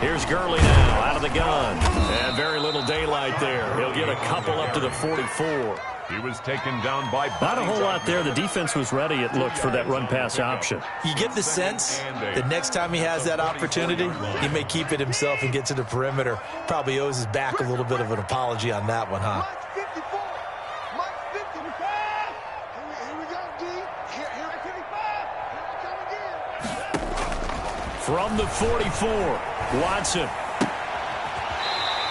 Here's Gurley now out of the gun. And very little daylight there. He'll get a couple up to the 44. He was taken down by not a whole lot there. The defense was ready, it looked, for that run-pass option. You get the sense that next time he has that opportunity, he may keep it himself and get to the perimeter. Probably owes his back a little bit of an apology on that one, huh? From the 44, Watson.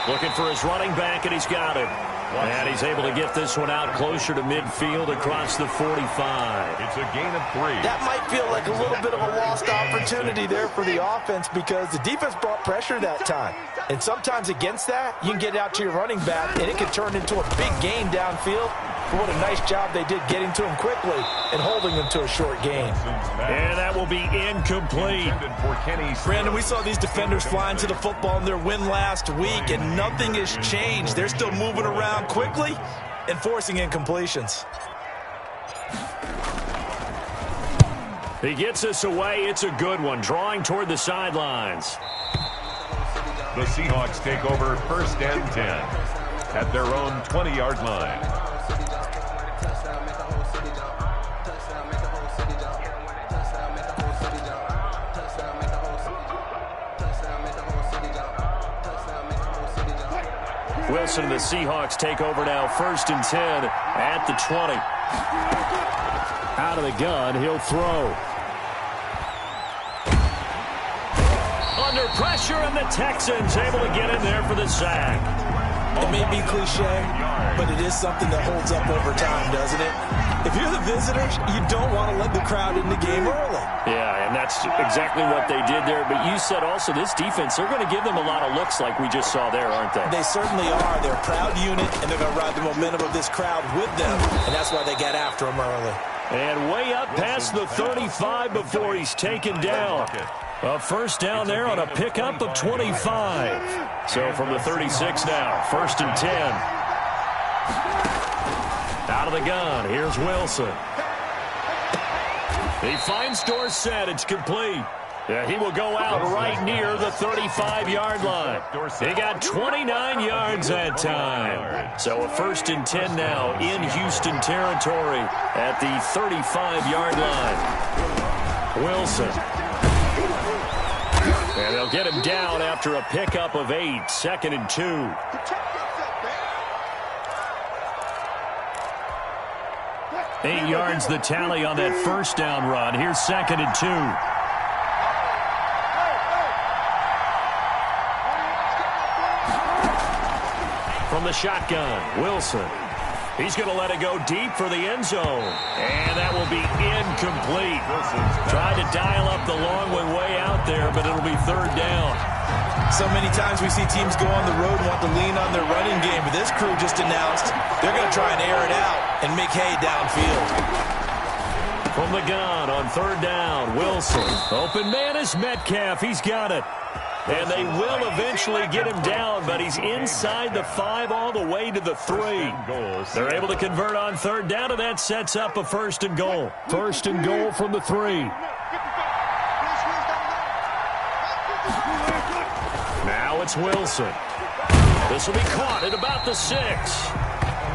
Looking for his running back, and he's got it. And he's able to get this one out closer to midfield across the 45. It's a gain of 3. That might feel like a little bit of a lost opportunity there for the offense because the defense brought pressure that time. And sometimes against that, you can get out to your running back, and it can turn into a big gain downfield. But what a nice job they did getting to him quickly and holding him to a short gain. And that will be incomplete. Brandon, we saw these defenders flying to the football in their win last week, and nothing has changed. They're still moving around quickly and forcing incompletions. He gets us away. It's a good one. Drawing toward the sidelines. The Seahawks take over 1st and 10 at their own 20-yard line. Wilson and the Seahawks take over now 1st and 10 at the 20. Out of the gun, he'll throw. Under pressure, and the Texans able to get in there for the sack. It may be cliche, but it is something that holds up over time, doesn't it? If you're the visitors, you don't want to let the crowd in the game early. Yeah, and that's exactly what they did there. But you said also this defense, they're going to give them a lot of looks like we just saw there, aren't they? They certainly are. They're a proud unit, and they're going to ride the momentum of this crowd with them, and that's why they got after them early. And way up past the 35 before he's taken down. A first down there on a pickup of 25. So from the 36 now, 1st and 10. Out of the gun, here's Wilson. He finds Dorsett, it's complete. Yeah, he will go out right near the 35-yard line. He got 29 yards that time. So a 1st and 10 now in Houston territory at the 35-yard line. Wilson. And they'll get him down after a pickup of 8, 2nd and 2. Eight yards the tally on that first down run. Here's 2nd and 2. From the shotgun, Wilson. He's going to let it go deep for the end zone. And that will be incomplete. Tried to dial up the long one way out there, but it'll be 3rd down. So many times we see teams go on the road and want to lean on their running game, but this crew just announced they're going to try and air it out and make hay downfield. From the gun on 3rd down, Wilson. Open man is Metcalf. He's got it. And they will eventually get him down, but he's inside the 5 all the way to the 3. They're able to convert on 3rd down, and that sets up a 1st and goal. 1st and goal from the 3. Now it's Wilson. This will be caught at about the 6.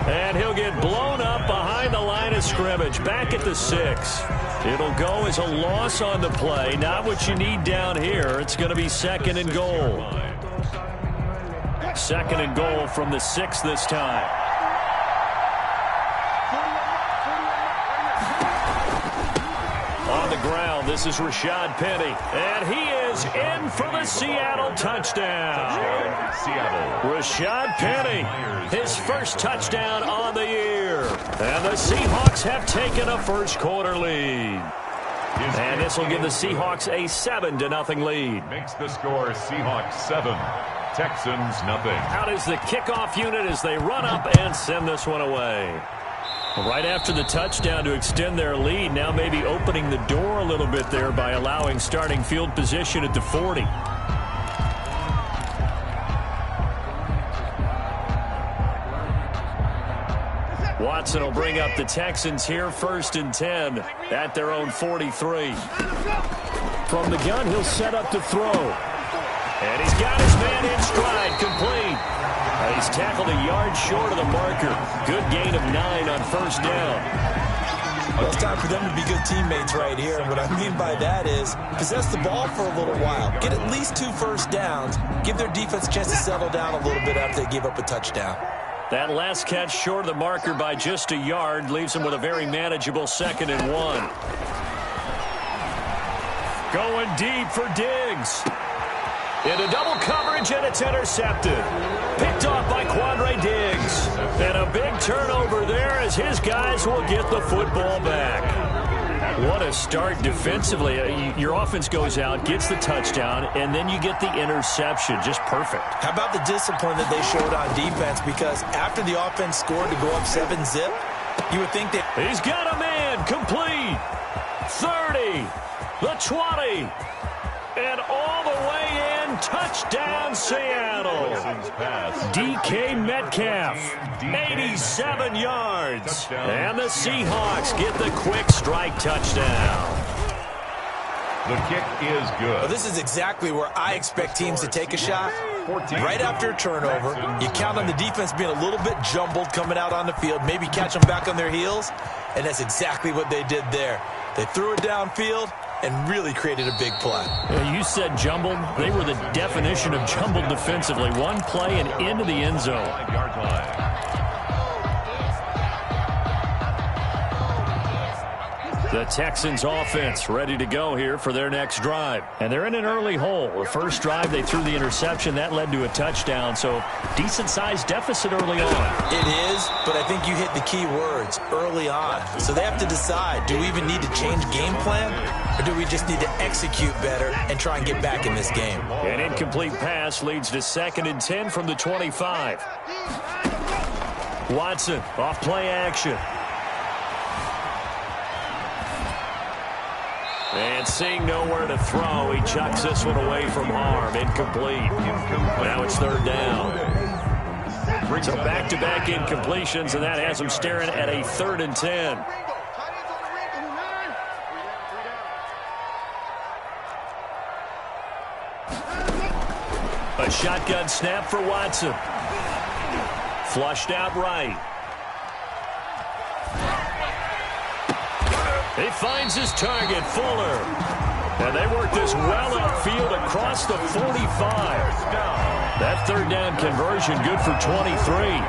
And he'll get blown up behind the line of scrimmage, back at the 6. It'll go as a loss on the play. Not what you need down here. It's going to be 2nd and goal. 2nd and goal from the 6 this time. On the ground, this is Rashad Penny. And he is in for the Seattle touchdown. Rashad Penny, his first touchdown on the year. And the Seahawks have taken a first-quarter lead. And this will give the Seahawks a 7-0 lead. Makes the score Seahawks 7, Texans nothing. Out is the kickoff unit as they run up and send this one away. Right after the touchdown to extend their lead, now maybe opening the door a little bit there by allowing starting field position at the 40. Watson will bring up the Texans here, 1st and 10 at their own 43. From the gun, he'll set up to throw. And he's got his man in stride, complete. He's tackled a yard short of the marker. Good gain of 9 on first down. Well, it's time for them to be good teammates right here. And what I mean by that is possess the ball for a little while. Get at least 2 first downs. Give their defense a chance to settle down a little bit after they give up a touchdown. That last catch short of the marker by just a yard leaves them with a very manageable 2nd and 1. Going deep for Diggs. Into double coverage, and it's intercepted. Picked off by Quandre Diggs. And a big turnover there as his guys will get the football back. What a start defensively. Your offense goes out, gets the touchdown, and then you get the interception. Just perfect. How about the discipline that they showed on defense? Because after the offense scored to go up 7-zip, you would think that... He's got a man, complete. 30, the 20, and all the way in. Touchdown, Seattle. DK Metcalf, 87 yards. And the Seahawks get the quick strike touchdown. The kick is good. Well, this is exactly where I expect teams to take a shot. Right after a turnover, you count on the defense being a little bit jumbled coming out on the field, maybe catch them back on their heels, and that's exactly what they did there. They threw it downfield and really created a big play. You said jumbled. They were the definition of jumbled defensively. One play and into the end zone. 5-yard line. The Texans offense ready to go here for their next drive. And they're in an early hole. The first drive, they threw the interception. That led to a touchdown, so decent-sized deficit early on. It is, but I think you hit the key words, early on. So they have to decide, do we even need to change game plan, or do we just need to execute better and try and get back in this game? An incomplete pass leads to 2nd and 10 from the 25. Watson off play action. And seeing nowhere to throw, he chucks this one away from harm. Incomplete. Now it's 3rd down. So back-to-back incompletions, and that has him staring at a 3rd and 10. A shotgun snap for Watson. Flushed out right. He finds his target, Fuller. And they work this well upfield across the 45. That 3rd down conversion good for 23.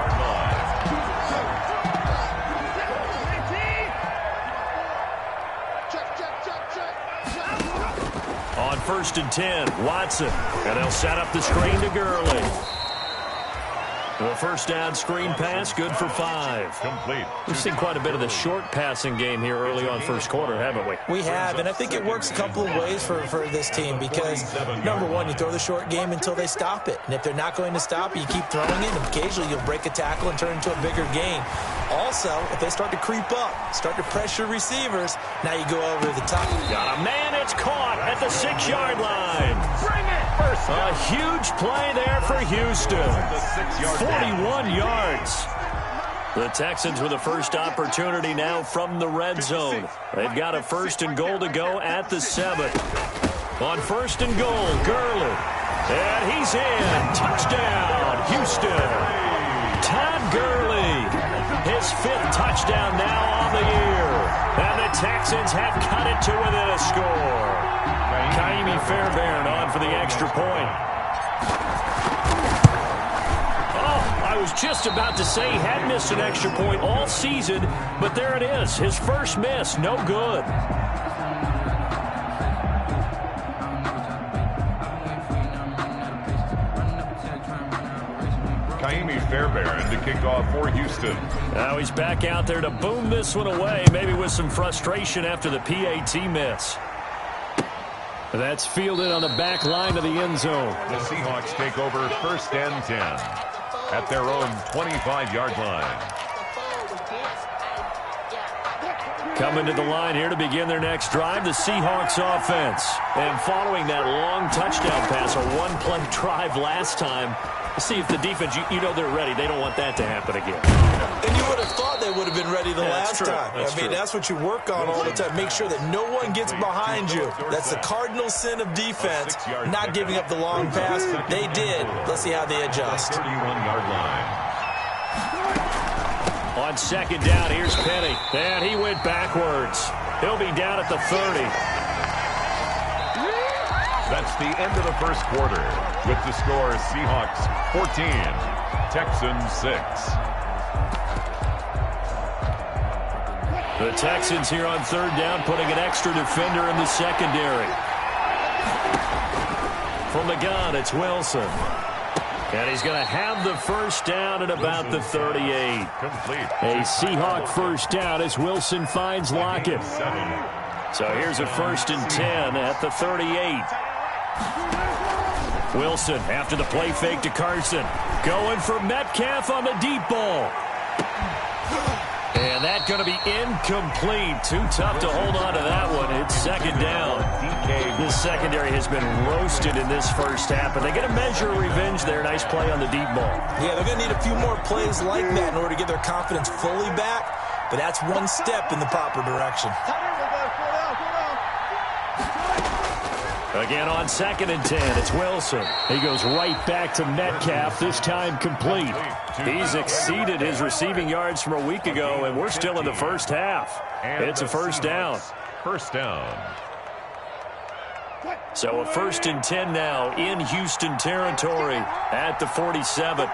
On 1st and 10, Watson. And they'll set up the screen to Gurley. The first down screen pass, good for 5. Complete. We've seen quite a bit of the short passing game here early on first quarter, haven't we? We have, and I think it works a couple of ways for this team because, number one, you throw the short game until they stop it. And if they're not going to stop it, you keep throwing it, and occasionally you'll break a tackle and turn it into a bigger gain. Also, if they start to creep up, start to pressure receivers, now you go over the top. Got a man, it's caught at the 6-yard line. Bring it! A huge play there for Houston. 41 yards. The Texans with the first opportunity now from the red zone. They've got a 1st and goal to go at the 7. On 1st and goal, Gurley. And he's in. Touchdown, Houston. Todd Gurley. His 5th touchdown now on the year. And the Texans have cut it to within a score. Ka'imi Fairbairn on for the extra point. I was just about to say he had missed an extra point all season, but there it is. His first miss, no good. Ka'imi Fairbairn to kick off for Houston. Now he's back out there to boom this one away, maybe with some frustration after the PAT miss. That's fielded on the back line of the end zone. The Seahawks take over 1st and 10 at their own 25-yard line. Coming to the line here to begin their next drive, the Seahawks offense. And following that long touchdown pass, a one-play drive last time, see if the defense, you know they're ready. They don't want that to happen again. And you would have thought they would have been ready the last time. That's what you work on all the time. Make sure that no one gets behind you. That's the cardinal sin of defense, not giving up the long pass. They did. Let's see how they adjust. 31-yard line. On second down, here's Penny. And he went backwards. He'll be down at the 30. That's the end of the first quarter. With the score, Seahawks 14, Texans 6. The Texans here on third down, putting an extra defender in the secondary. From the gun, it's Wilson. And he's going to have the first down at about the 38. Complete. A Seahawk first down as Wilson finds Lockett. So here's a 1st and 10 at the 38. Wilson after the play fake to Carson. Going for Metcalf on the deep ball. And that's going to be incomplete. Too tough to hold on to that one. It's second down. This secondary has been roasted in this first half, but they get a measure of revenge there. Nice play on the deep ball. Yeah, they're going to need a few more plays like that in order to get their confidence fully back, but that's one step in the proper direction. Again on 2nd and 10, it's Wilson. He goes right back to Metcalf, this time complete. He's exceeded his receiving yards from a week ago, and we're still in the first half. It's a first down. First down. So a 1st and 10 now in Houston territory at the 47.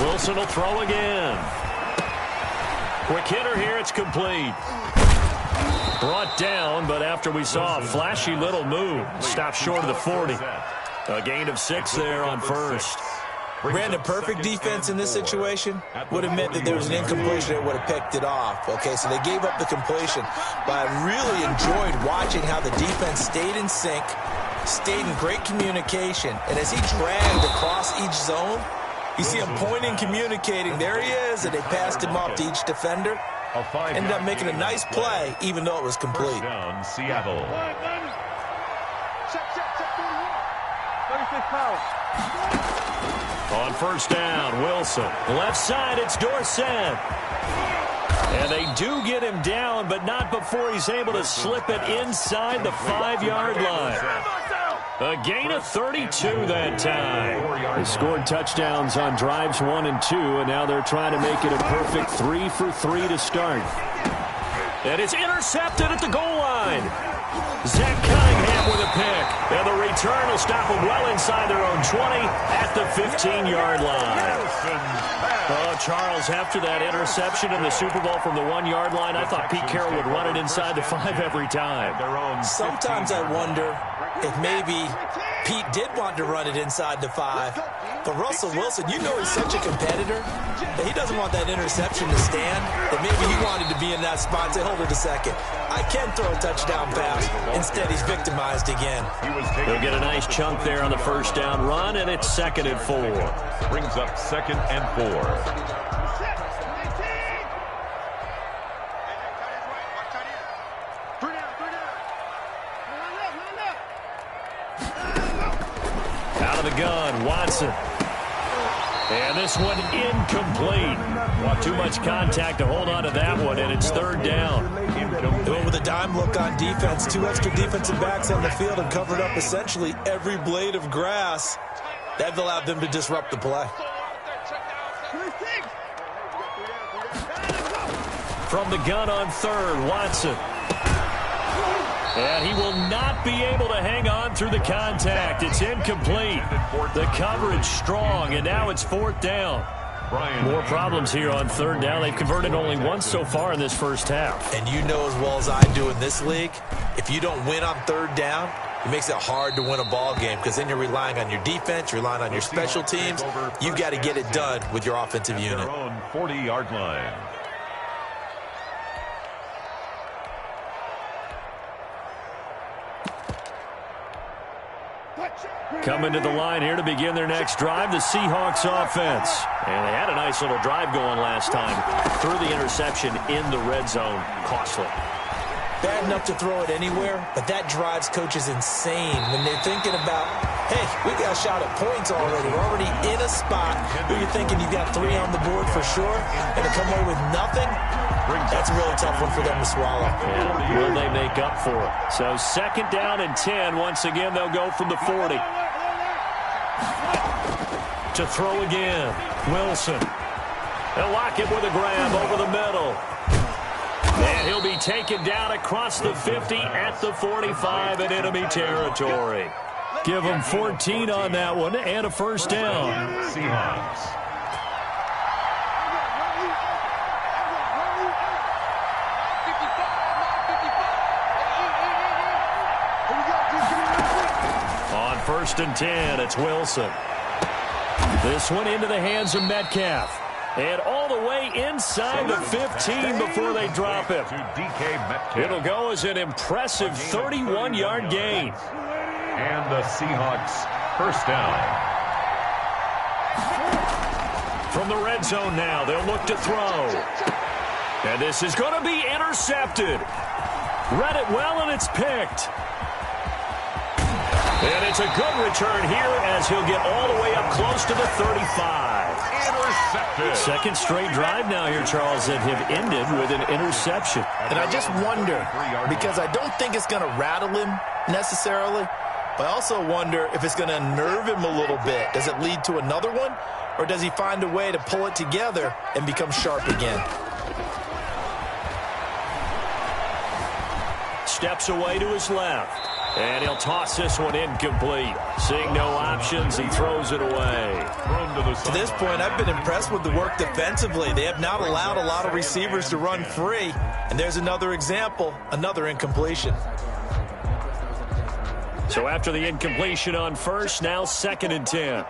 Wilson will throw again. Quick hitter here, it's complete. Brought down, but after we saw a flashy little move, stopped short of the 40. A gain of 6 there on first. Brandon, perfect defense in this situation would have meant that there was an incompletion that would have picked it off. Okay, so they gave up the completion. But I really enjoyed watching how the defense stayed in sync, stayed in great communication. And as he dragged across each zone, you see him pointing, communicating. There he is, and they passed him off to each defender. Ended up making a nice play, even though it was complete. First down, Seattle. On first down, Wilson. Left side, it's Dorsett. And they do get him down, but not before he's able to slip it inside the 5-yard line. A gain of 32 that time. They scored touchdowns on drives 1 and 2, and now they're trying to make it a perfect 3 for 3 to start. And it's intercepted at the goal line. Zach Cunningham with a pick. And the return will stop them well inside their own 20 at the 15-yard line. Oh, Charles, after that interception in the Super Bowl from the 1-yard line, I thought Pete Carroll would run it inside the 5 every time. Sometimes I wonder if maybe Pete did want to run it inside the 5. But Russell Wilson, you know he's such a competitor that he doesn't want that interception to stand, that maybe he wanted to be in that spot and say, hold it a second. I can throw a touchdown pass. Instead, he's victimized again. He'll get a nice chunk there on the first down run, and it's 2nd and 4. Brings up 2nd and 4. Out of the gun, Watson. And this one incomplete. Too much contact to hold on to that one, and it's 3rd down. With a dime look on defense, 2 extra defensive backs on the field and covered up essentially every blade of grass. That allowed them to disrupt the play. From the gun on 3rd, Watson. And he will not be able to hang on through the contact. It's incomplete. The coverage strong, and now it's 4th down. More problems here on 3rd down. They've converted only once so far in this first half. And you know as well as I do in this league, if you don't win on 3rd down, it makes it hard to win a ball game because then you're relying on your defense, you're relying on your special teams. You've got to get it done with your offensive unit. Their own 40-yard line. Coming to the line here to begin their next drive, the Seahawks offense. And they had a nice little drive going last time. Threw the interception in the red zone. Costly. Bad enough to throw it anywhere, but that drives coaches insane when they're thinking about, hey, we got a shot at points already. We're already in a spot where you're thinking you got 3 on the board for sure, and to come away with nothing, that's a really tough one for them to swallow. Yeah. Will they make up for it? So 2nd down and 10. Once again, they'll go from the 40. To throw again, Wilson. They'll lock it with a grab over the middle. And he'll be taken down across the 50 at the 45 in enemy territory. Give them 14 on that one and a first down. Seahawks. On 1st and 10, it's Wilson. This one into the hands of Metcalf. And all the way inside the 15 before they drop him. It'll go as an impressive 31-yard gain. And the Seahawks first down. From the red zone now, they'll look to throw. And this is going to be intercepted. Read it well, and it's picked. And it's a good return here as he'll get all the way up close to the 35. Intercepted. Second straight drive now here, Charles, that have ended with an interception. And I just wonder, because I don't think it's going to rattle him necessarily, but I also wonder if it's going to unnerve him a little bit. Does it lead to another one, or does he find a way to pull it together and become sharp again? Steps away to his left. And he'll toss this one incomplete. Seeing no options, he throws it away. To this point, I've been impressed with the work defensively. They have not allowed a lot of receivers to run free. And there's another example, another incompletion. So after the incompletion on first, now 2nd and 10.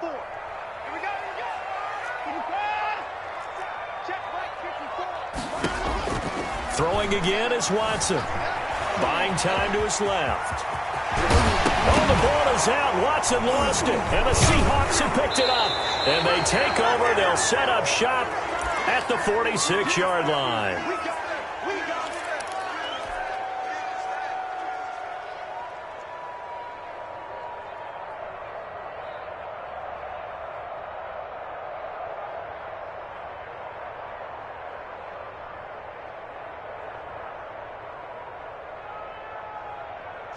Throwing again is Watson. Buying time to his left. Oh, the ball is out. Watson lost it. And the Seahawks have picked it up. And they take over. They'll set up shop at the 46-yard line.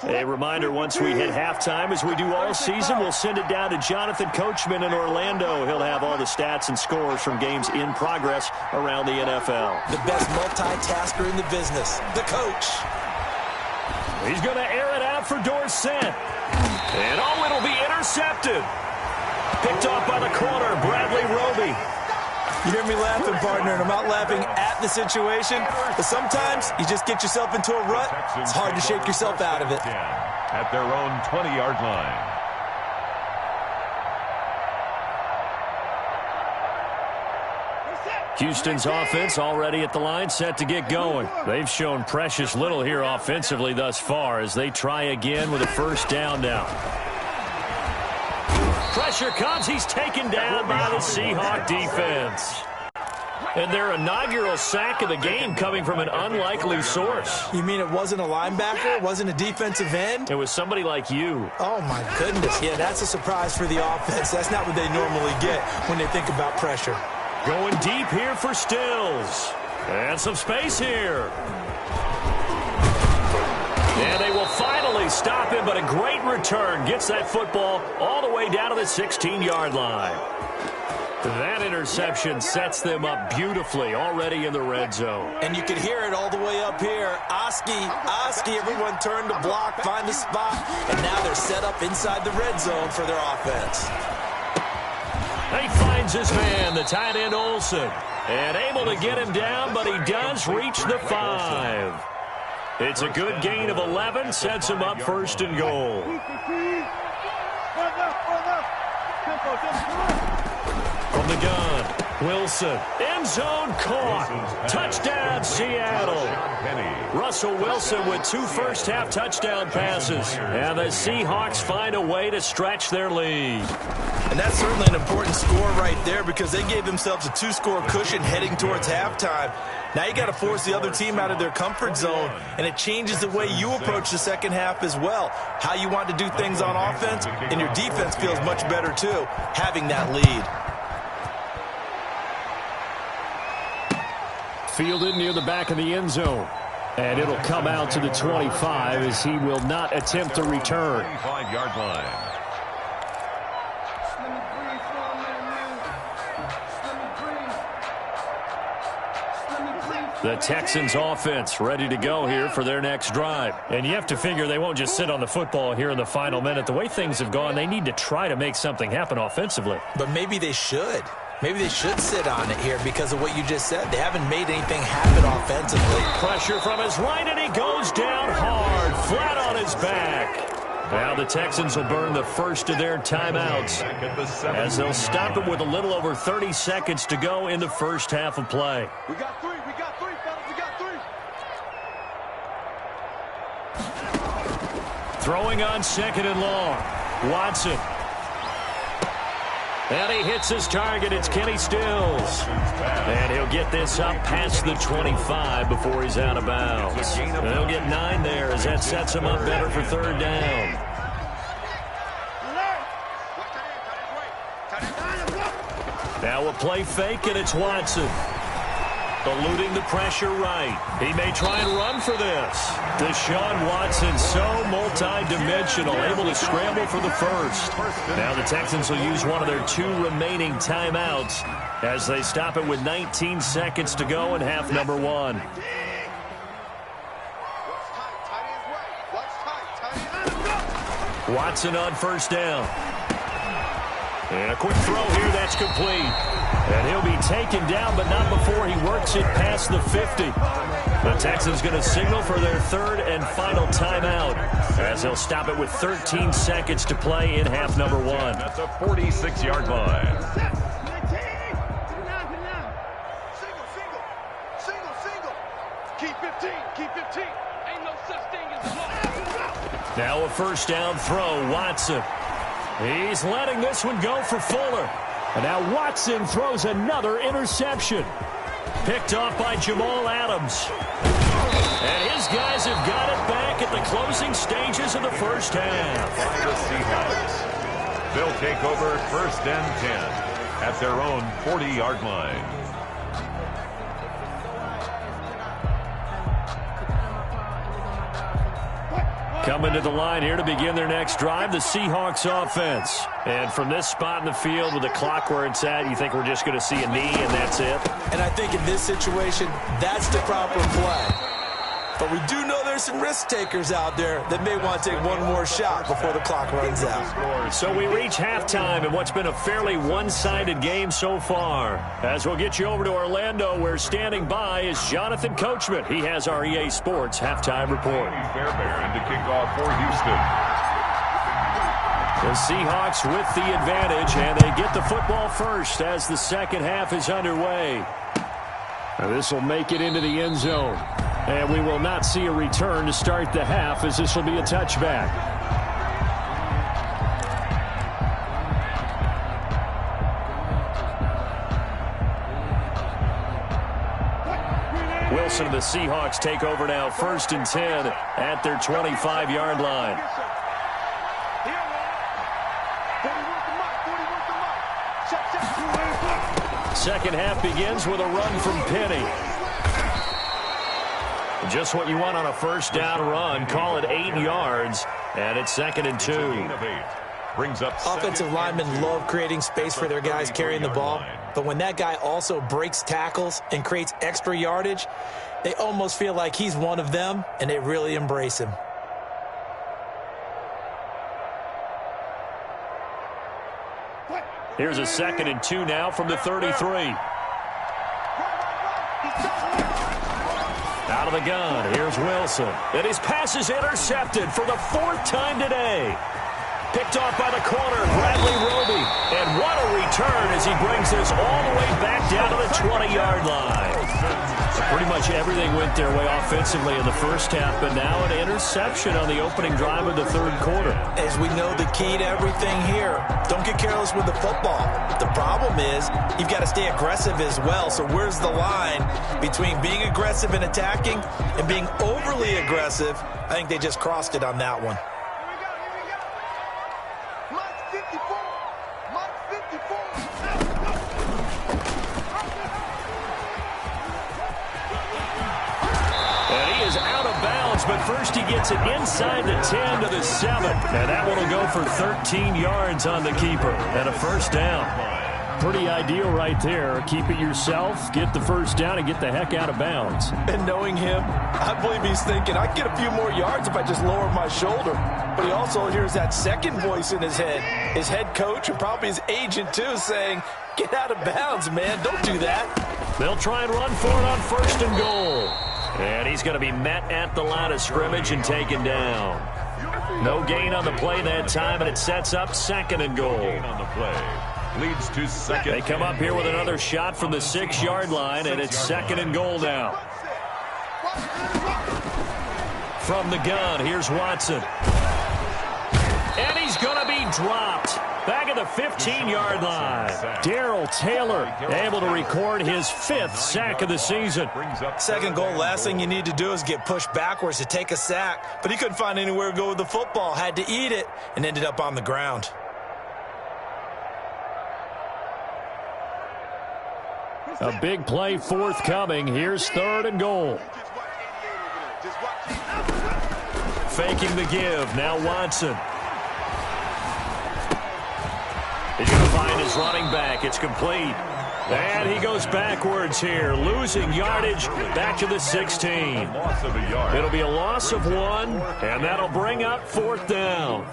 A reminder, once we hit halftime, as we do all season, we'll send it down to Jonathan Coachman in Orlando. He'll have all the stats and scores from games in progress around the NFL. The best multitasker in the business, the coach. He's going to air it out for Dorsett. And oh, it'll be intercepted. Picked off by the corner, Bradley Roby. You hear me laughing, partner, and I'm not laughing at the situation, but sometimes you just get yourself into a rut. It's hard to shake yourself out of it. At their own 20-yard line. Houston's offense already at the line, set to get going. They've shown precious little here offensively thus far as they try again with a first down now. Pressure comes. He's taken down by the Seahawk defense. And their inaugural sack of the game coming from an unlikely source. You mean it wasn't a linebacker? It wasn't a defensive end? It was somebody like you. Oh, my goodness. Yeah, that's a surprise for the offense. That's not what they normally get when they think about pressure. Going deep here for Stills. And some space here. And they will finally stop him, but a great return gets that football all the way down to the 16-yard line. That interception sets them up beautifully already in the red zone. And you can hear it all the way up here. Oski, everyone turned to block, find a spot, and now they're set up inside the red zone for their offense. He finds his man, the tight end Olsen, and able to get him down, but he does reach the 5. It's a good gain of 11, sets him up first and goal. From the gun, Wilson End zone caught. Touchdown, Seattle. Russell Wilson with 2 first-half touchdown passes. And the Seahawks find a way to stretch their lead. And that's certainly an important score right there because they gave themselves a 2-score cushion heading towards halftime. Now you got to force the other team out of their comfort zone, and it changes the way you approach the second half as well. How you want to do things on offense, and your defense feels much better too, having that lead. Fielded near the back of the end zone. And it'll come out to the 25 as he will not attempt to return. 25-yard line. The Texans offense ready to go here for their next drive. And you have to figure they won't just sit on the football here in the final minute. The way things have gone, they need to try to make something happen offensively. But maybe they should. Maybe they should sit on it here because of what you just said. They haven't made anything happen offensively. Pressure from his right, and he goes down hard, flat on his back. Now the Texans will burn the first of their timeouts as they'll stop it with a little over 30 seconds to go in the first half of play. We got three, fellas, we got 3. Throwing on 2nd and long. Watson. And he hits his target. It's Kenny Stills. And he'll get this up past the 25 before he's out of bounds. And he'll get 9 there as that sets him up better for 3rd down. Now a play fake, and it's Watson. Eluding the pressure right. He may try and run for this. Deshaun Watson, so multi-dimensional, able to scramble for the first. Now the Texans will use one of their 2 remaining timeouts as they stop it with 19 seconds to go in half number 1. Watson on 1st down. And a quick throw here, that's complete. And he'll be taken down, but not before he works it past the 50. The Texans going to signal for their 3rd and final timeout as they'll stop it with 13 seconds to play in half number 1. That's a 46-yard line. Single. Keep 15. Ain't no such thing as a now a 1st down throw, Watson. He's letting this one go for Fuller. And now Watson throws another interception. Picked off by Jamal Adams. And his guys have got it back at the closing stages of the first half. The Seahawks. They'll take over 1st and 10 at their own 40-yard line. Coming to the line here to begin their next drive, the Seahawks offense. And from this spot in the field with the clock where it's at, you think we're just going to see a knee and that's it? And I think in this situation, that's the proper play. But we do know there's some risk takers out there that may want to take one more shot before the clock runs out. So we reach halftime in what's been a fairly one-sided game so far. As we'll get you over to Orlando, where standing by is Jonathan Coachman. He has our EA Sports halftime report. Fairbairn to kick off for Houston. The Seahawks with the advantage, and they get the football first as the second half is underway. This will make it into the end zone. And we will not see a return to start the half, as this will be a touchback. Wilson and the Seahawks take over now, 1st and 10 at their 25-yard line. Second half begins with a run from Penny. Just what you want on a 1st down run. Call it 8 yards, and it's 2nd and 2. Brings up offensive linemen love creating space for their guys carrying the ball, but when that guy also breaks tackles and creates extra yardage, they almost feel like he's one of them, and they really embrace him. Here's a 2nd and 2 now from the 33. Out of the gun, here's Wilson. And his pass is intercepted for the 4th time today. Picked off by the corner, Bradley Roby. And what a return as he brings this all the way back down to the 20-yard line. Pretty much everything went their way offensively in the first half, but now an interception on the opening drive of the third quarter. As we know, the key to everything here, don't get careless with the football. The problem is you've got to stay aggressive as well. So where's the line between being aggressive and attacking and being overly aggressive? I think they just crossed it on that one. But first he gets it inside the 10 to the 7. And that one will go for 13 yards on the keeper. And a first down. Pretty ideal right there. Keep it yourself, get the first down, and get the heck out of bounds. And knowing him, I believe he's thinking, I can get a few more yards if I just lower my shoulder. But he also hears that second voice in his head. His head coach and probably his agent, too, saying, get out of bounds, man. Don't do that. They'll try and run for it on first and goal. And he's going to be met at the line of scrimmage and taken down. No gain on the play that time, and it sets up second and goal. Gain on the play leads to second. They come up here with another shot from the 6-yard line, and it's second and goal now. From the gun, here's Watson. And he's going to be dropped. Back at the 15-yard line. Darrell Taylor able to record his 5th sack of the season. Second goal, last thing you need to do is get pushed backwards to take a sack. But he couldn't find anywhere to go with the football. Had to eat it and ended up on the ground. A big play forthcoming. Here's third and goal. Faking the give. Now Watson. He's going to find his running back. It's complete. And he goes backwards here, losing yardage back to the 16. Loss of a yard. It'll be a loss of 1, and that'll bring up fourth down.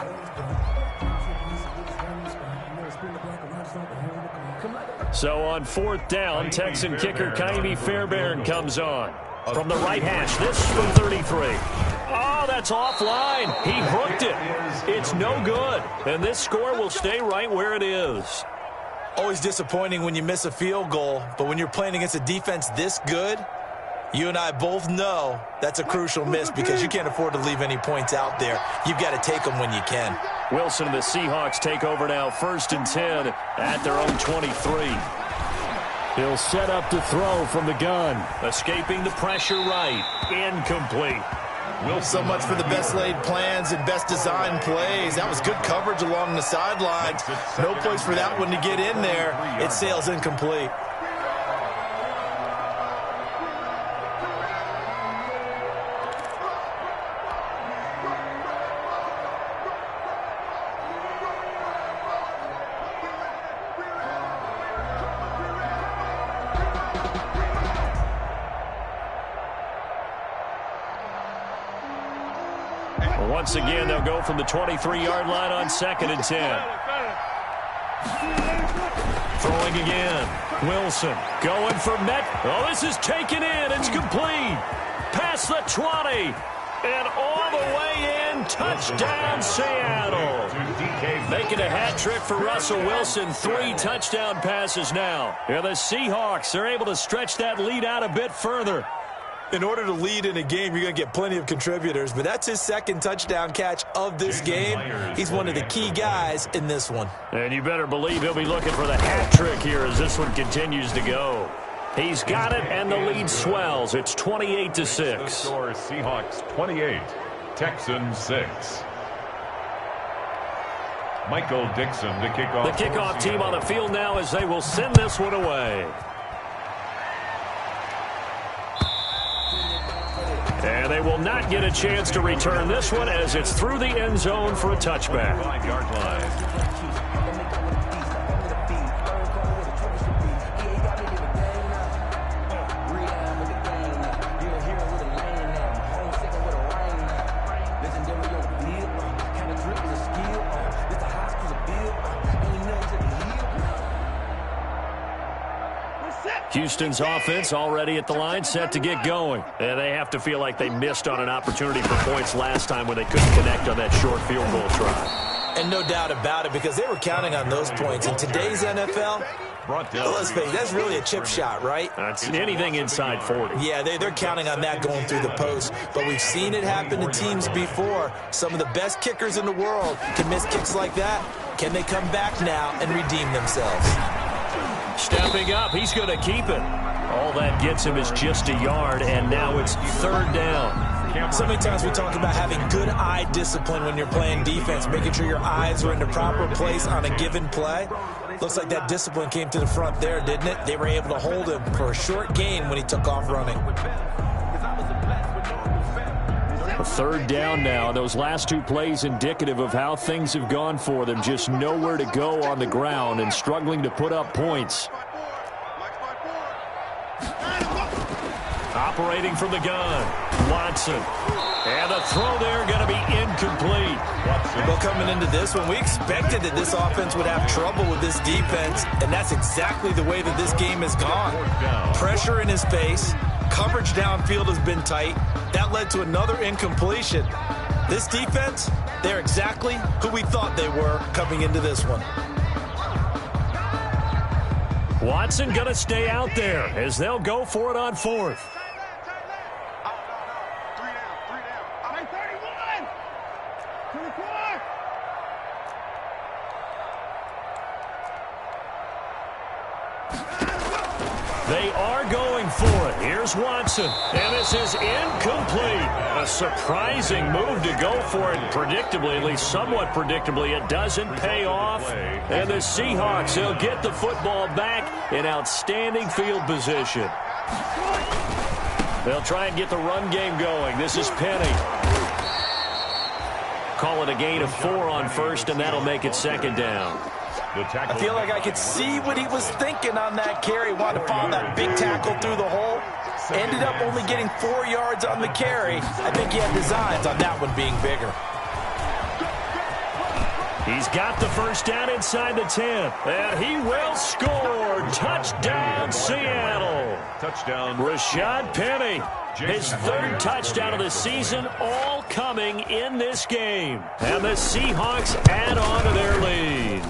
So on fourth down, Texan kicker Ka'imi Fairbairn comes on. From the right hash, this from 33. Oh, that's offline. He hooked it. It's no good. And this score will stay right where it is. Always disappointing when you miss a field goal, but when you're playing against a defense this good, you and I both know that's a crucial miss because you can't afford to leave any points out there. You've got to take them when you can. Wilson and the Seahawks take over now, 1st and 10 at their own 23. He'll set up to throw from the gun. Escaping the pressure right. Incomplete. So much for the best laid plans and best design plays. That was good coverage along the sideline. No place for that one to get in there. It sails incomplete. Once again, they'll go from the 23-yard line on 2nd and 10. Throwing again. Wilson going for Met. Oh, this is taken in. It's complete. Past the 20. And all the way in. Touchdown, Seattle. Making a hat trick for Russell Wilson. 3 touchdown passes now. And the Seahawks are able to stretch that lead out a bit further. In order to lead in a game, you're going to get plenty of contributors, but that's his 2nd touchdown catch of this game. He's one of the key guys in this one. And you better believe he'll be looking for the hat trick here as this one continues to go. He's got it, and the lead swells. It's 28-6. The score, Seahawks 28, Texans 6. Michael Dixon to kick off. The kickoff team on the field now as they will send this one away. And they will not get a chance to return this one as it's through the end zone for a touchback. 5-yard line. Houston's offense already at the line, set to get going. And they have to feel like they missed on an opportunity for points last time when they couldn't connect on that short field goal try. And no doubt about it, because they were counting on those points. In today's NFL, let's face it, that's really a chip shot, right? That's anything inside 40. Yeah, they're counting on that going through the post. But we've seen it happen to teams before. Some of the best kickers in the world can miss kicks like that. Can they come back now and redeem themselves? Stepping up, he's going to keep it. All that gets him is just a yard, and now it's 3rd down. So many times we talk about having good eye discipline when you're playing defense, making sure your eyes are in the proper place on a given play. Looks like that discipline came to the front there, didn't it? They were able to hold him for a short gain when he took off running. A 3rd down now. Those last 2 plays indicative of how things have gone for them. Just nowhere to go on the ground and struggling to put up points. Operating from the gun, Watson. And the throw there going to be incomplete. Well, coming into this one, we expected that this offense would have trouble with this defense, and that's exactly the way that this game has gone. Pressure in his face, coverage downfield has been tight. That led to another incompletion. This defense, they're exactly who we thought they were coming into this one. Watson going to stay out there as they'll go for it on 4th. They are going for it. Here's Watson, and this is incomplete. A surprising move to go for it predictably, at least somewhat predictably. It doesn't pay off, and the Seahawks, they'll get the football back in outstanding field position. They'll try and get the run game going. This is Penny. Call it a gain of 4 on 1st, and that'll make it 2nd down. I feel like I could see what he was thinking on that carry. Wanted to follow that big tackle through the hole. Ended up only getting 4 yards on the carry. I think he had designs on that one being bigger. He's got the 1st down inside the 10. And he will score. Touchdown, Seattle. Touchdown. Rashad Penny. His 3rd touchdown of the season, all coming in this game. And the Seahawks add on to their lead.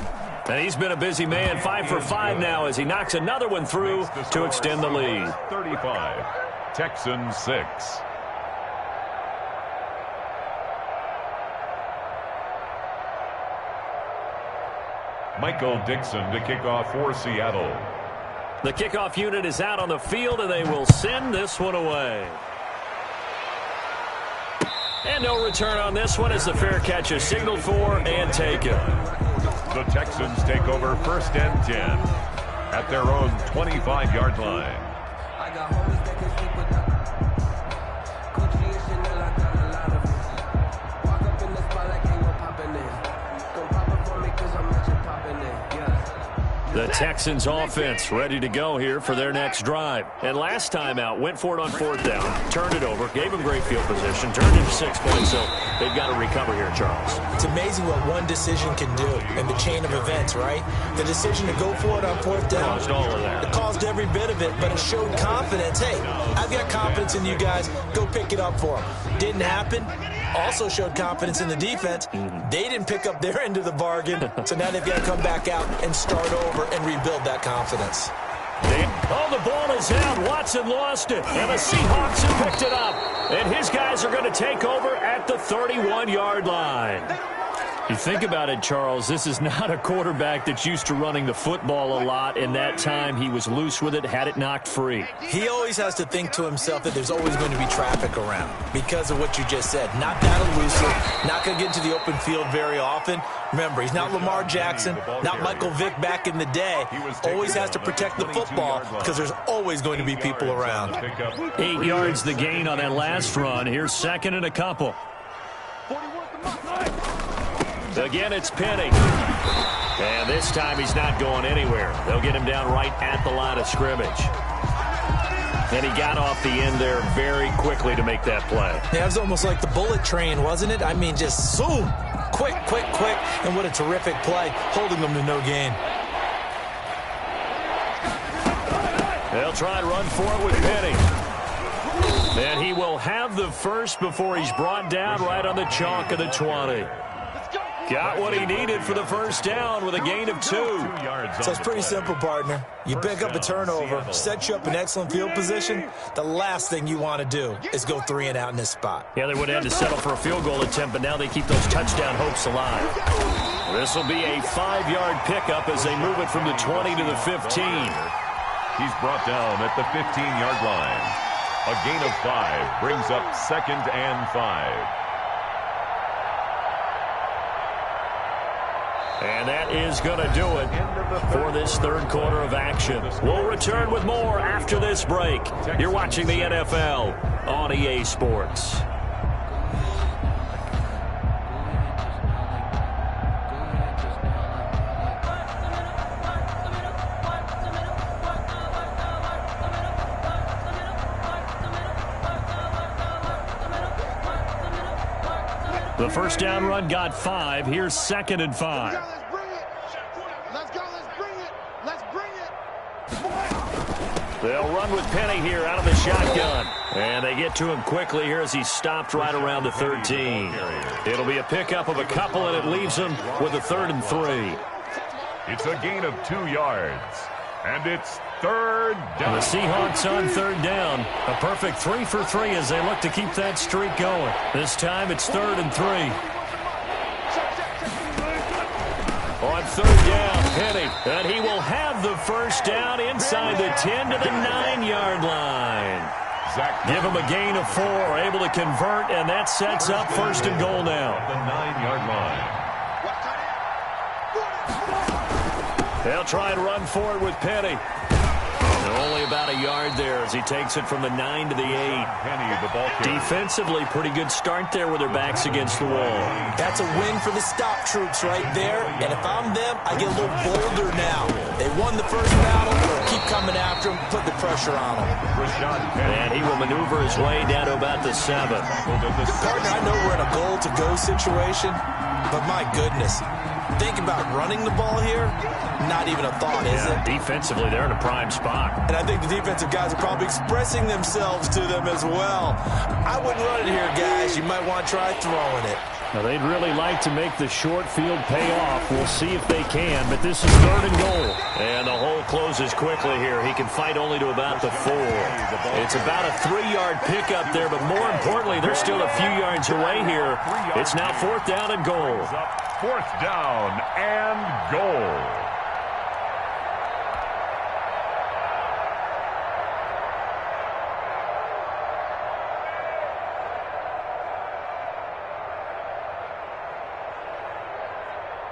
And he's been a busy man, 5 for 5 now as he knocks another one through to extend the lead. 35, Texans 6. Michael Dixon to kick off for Seattle. The kickoff unit is out on the field, and they will send this one away. And no return on this one as the fair catch is signaled for and taken. The Texans take over 1st and 10 at their own 25-yard line. The Texans offense ready to go here for their next drive. And last time out, went for it on 4th down, turned it over, gave them great field position, turned into 6 points, so they've got to recover here, Charles. It's amazing what one decision can do in the chain of events, right? The decision to go for it on 4th down. Caused all of that. It caused every bit of it, but it showed confidence. Hey, I've got confidence in you guys. Go pick it up for them. Didn't happen. Also showed confidence in the defense. They didn't pick up their end of the bargain, so now they've got to come back out and start over and rebuild that confidence. Oh, the ball is out. Watson lost it, and the Seahawks have picked it up. And his guys are going to take over at the 31-yard line. You think about it, Charles, this is not a quarterback that's used to running the football a lot. In that time, he was loose with it, had it knocked free. He always has to think to himself that there's always going to be traffic around because of what you just said. Not that elusive, not going to get into the open field very often. Remember, he's not Lamar Jackson, not Michael Vick back in the day. Always has to protect the football because there's always going to be people around. 8 yards the gain on that last run. Here's 2nd and a couple. Again, it's Penny. And this time he's not going anywhere. They'll get him down right at the line of scrimmage. And he got off the end there very quickly to make that play. Yeah, it was almost like the bullet train, wasn't it? I mean, just zoom. Quick, quick, quick. And what a terrific play, holding them to no gain. They'll try and run for it with Penny. And he will have the first before he's brought down right on the chalk of the 20. Got what he needed for the first down with a gain of 2. So it's pretty simple, partner. You pick up a turnover, set you up in excellent field position. The last thing you want to do is go 3 and out in this spot. Yeah, they would have had to settle for a field goal attempt, but now they keep those touchdown hopes alive. This will be a 5-yard pickup as they move it from the 20 to the 15. He's brought down at the 15-yard line. A gain of 5 brings up 2nd and 5. And that is going to do it for this third quarter of action. We'll return with more after this break. You're watching the NFL on EA Sports. The first down run got 5. Here's 2nd and 5. Let's go, let's bring it. Let's bring it. They'll run with Penny here out of the shotgun. And they get to him quickly here as he's stopped right around the 13. It'll be a pickup of a couple, and it leaves him with a 3rd and 3. It's a gain of 2 yards. And it's 3rd down. And the Seahawks on 3rd down. A perfect 3 for 3 as they look to keep that streak going. This time it's 3rd and 3. On 3rd down, Penny. And he will have the first down inside the 10 to the 9-yard line. Give him a gain of 4, able to convert, and that sets up 1st and goal now. The 9-yard line. They'll try and run for it with Penny. Only about a yard there as he takes it from the 9 to the 8. Penny, the ball carrier. Defensively, pretty good start there with their backs against the wall. That's a win for the stop troops right there. And if I'm them, I get a little bolder now. They won the first battle. Keep coming after him. Put the pressure on him. And he will maneuver his way down to about the 7. Partner, I know we're in a goal-to-go situation, but my goodness. Think about running the ball here. Not even a thought, is it? Defensively, they're in a prime spot. And I think the defensive guys are probably expressing themselves to them as well. I wouldn't run it here, guys. You might want to try throwing it. Now, they'd really like to make the short field pay off. We'll see if they can, but this is 3rd and goal. And the hole closes quickly here. He can fight only to about the 4. It's about a 3-yard pickup there, but more importantly, they're still a few yards away here. It's now 4th down and goal. 4th down and goal.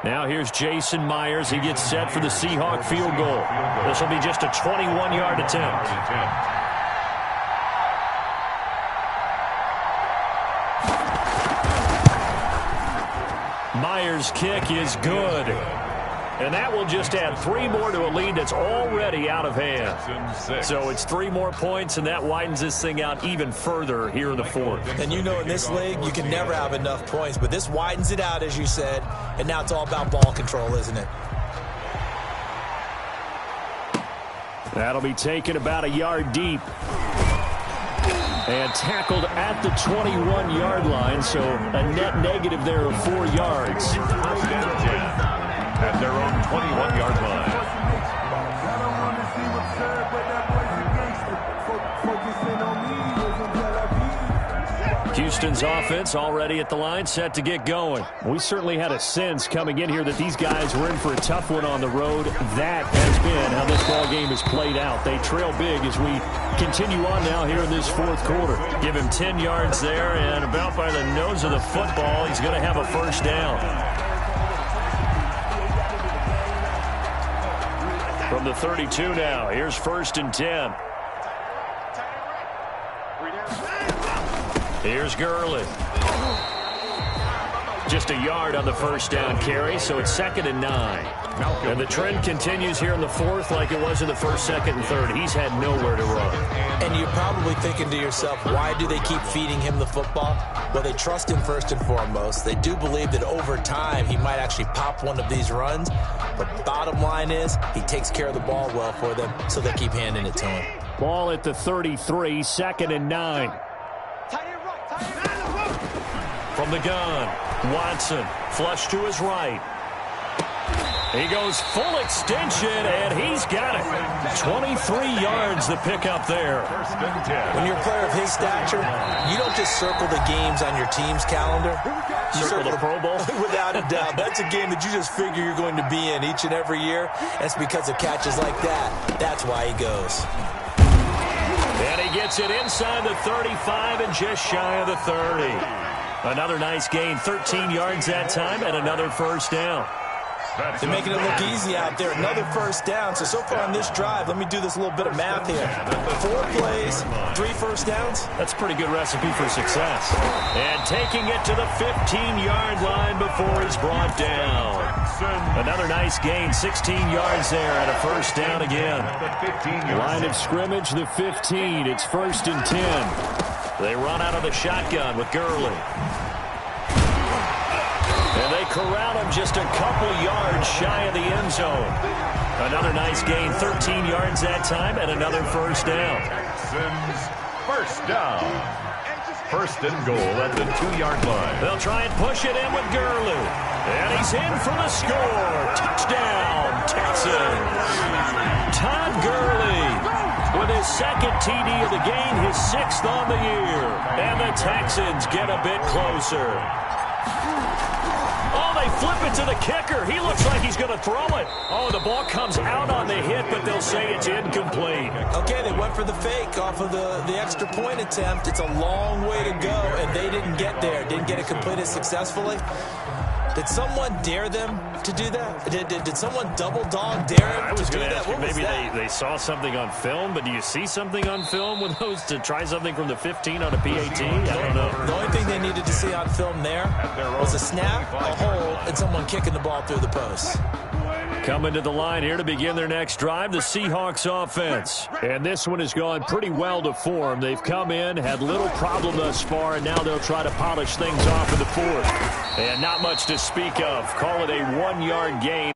Now here's Jason Myers. He gets set for the Seahawk field goal. This will be just a 21-yard attempt. Myers' kick is good. And that will just add 3 more to a lead that's already out of hand. So it's 3 more points, and that widens this thing out even further here in the 4th. And you know in this league, you can never have enough points, but this widens it out, as you said, and now it's all about ball control, isn't it? That'll be taken about a yard deep. And tackled at the 21-yard line, so a net negative there of 4 yards. 1st and 10. At their own 21-yard line. Houston's offense already at the line, set to get going. We certainly had a sense coming in here that these guys were in for a tough one on the road. That has been how this ball game has played out. They trail big as we continue on now here in this 4th quarter. Give him 10 yards there, and about by the nose of the football, he's going to have a 1st down. From the 32 now, here's 1st and 10. Here's Gurley. Just a yard on the 1st down carry, so it's 2nd and 9. And the trend continues here in the 4th like it was in the 1st, 2nd, and 3rd. He's had nowhere to run. And you're probably thinking to yourself, why do they keep feeding him the football? Well, they trust him first and foremost. They do believe that over time he might actually pop one of these runs. But bottom line is he takes care of the ball well for them, so they keep handing it to him. Ball at the 33, 2nd and 9. From the gun. Watson, flush to his right. He goes full extension, and he's got it. 23 yards to pick up there. When you're a player of his stature, you don't just circle the games on your team's calendar. You circle the Pro Bowl? Without a doubt. That's a game that you just figure you're going to be in each and every year. That's because of catches like that. That's why he goes. And he gets it inside the 35 and just shy of the 30. Another nice gain, 13 yards that time, and another first down. They're making it look easy out there. Another first down. So far on this drive, let me do this little bit of math here. 4 plays, 3 first downs. That's a pretty good recipe for success. And taking it to the 15-yard line before he's brought down. Another nice gain, 16 yards there, and a first down again. Line of scrimmage, the 15. It's 1st and 10. They run out of the shotgun with Gurley. And they corral him just a couple yards shy of the end zone. Another nice gain, 13 yards that time, and another first down. Texans first down. 1st and goal at the 2-yard line. They'll try and push it in with Gurley. And he's in for the score. Touchdown, Texans. Todd Gurley with his 2nd TD of the game, his 6th on the year. And the Texans get a bit closer. Oh, they flip it to the kicker. He looks like he's going to throw it. Oh, the ball comes out on the hit, but they'll say it's incomplete. Okay, they went for the fake off of the extra point attempt. It's a long way to go, and they didn't get there. Didn't get it completed successfully. Did someone dare them to do that? Did someone double dog dare them I was to do going to that? ask you, What was maybe that? they saw something on film, but do you see something on film with those to try something from the 15 on a PAT? I don't know. The only thing they needed to see on film there was a snap, a hold, and someone kicking the ball through the post. Coming to the line here to begin their next drive, the Seahawks offense. And this one has gone pretty well to form. They've come in, had little problem thus far, and now they'll try to polish things off in the 4th. And not much to speak of. Call it a 1-yard gain.